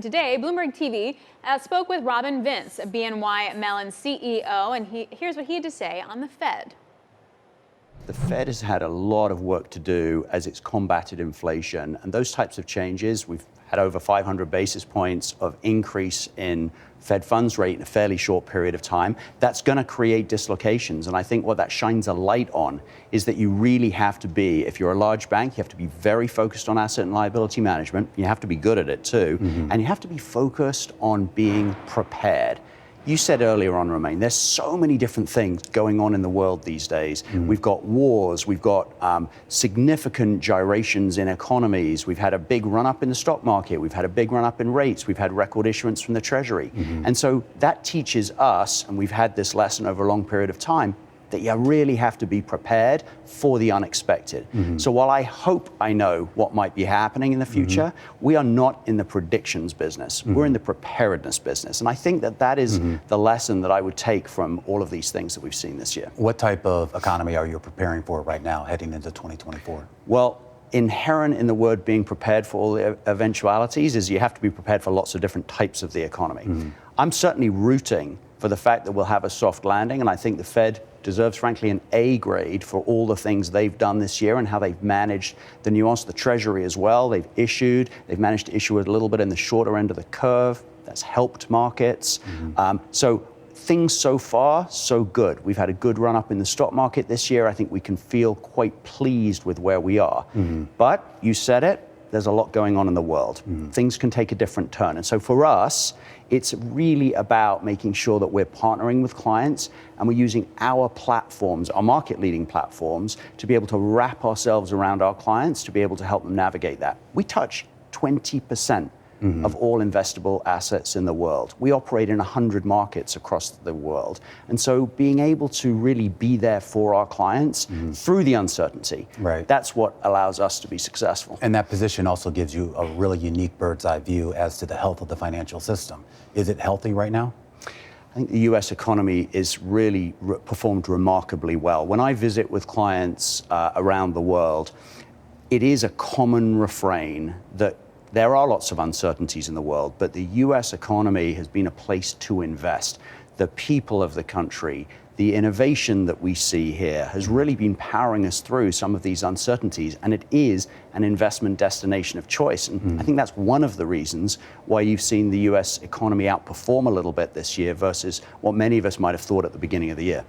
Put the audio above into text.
Today, Bloomberg TV spoke with Robin Vince, BNY Mellon CEO, and here's what he had to say on the Fed. The Fed has had a lot of work to do as it's combated inflation, and those types of changes, we've had over 500 basis points of increase in Fed funds rate in a fairly short period of time. That's going to create dislocations, and I think what that shines a light on is that you really have to be, if you're a large bank, you have to be very focused on asset and liability management. You have to be good at it too, and you have to be focused on being prepared. You said earlier on, Romaine, there's so many different things going on in the world these days. We've got wars, we've got significant gyrations in economies, we've had a big run-up in the stock market, we've had a big run-up in rates, we've had record issuance from the Treasury. And so that teaches us, and we've had this lesson over a long period of time, that you really have to be prepared for the unexpected. So while I hope I know what might be happening in the future, we are not in the predictions business. We're in the preparedness business. And I think that that is the lesson that I would take from all of these things that we've seen this year. What type of economy are you preparing for right now, heading into 2024? Well, inherent in the word being prepared for all the eventualities is you have to be prepared for lots of different types of the economy. I'm certainly rooting for the fact that we'll have a soft landing, and I think the Fed deserves, frankly, an A grade for all the things they've done this year and how they've managed the nuance. The Treasury as well, they've managed to issue a little bit in the shorter end of the curve. That's helped markets. So things so far, so good. We've had a good run up in the stock market this year. I think we can feel quite pleased with where we are. But you said it, there's a lot going on in the world. Things can take a different turn. And so for us, it's really about making sure that we're partnering with clients and we're using our platforms, our market leading platforms, to be able to wrap ourselves around our clients to be able to help them navigate that. We touch 20% of all investable assets in the world. We operate in 100 markets across the world. And so being able to really be there for our clients through the uncertainty, that's what allows us to be successful. And that position also gives you a really unique bird's eye view as to the health of the financial system. Is it healthy right now? I think the U.S. economy is really performed remarkably well. When I visit with clients around the world, it is a common refrain that there are lots of uncertainties in the world, but the U.S. economy has been a place to invest. The people of the country, the innovation that we see here has really been powering us through some of these uncertainties, and it is an investment destination of choice. And I think that's one of the reasons why you've seen the U.S. economy outperform a little bit this year versus what many of us might have thought at the beginning of the year.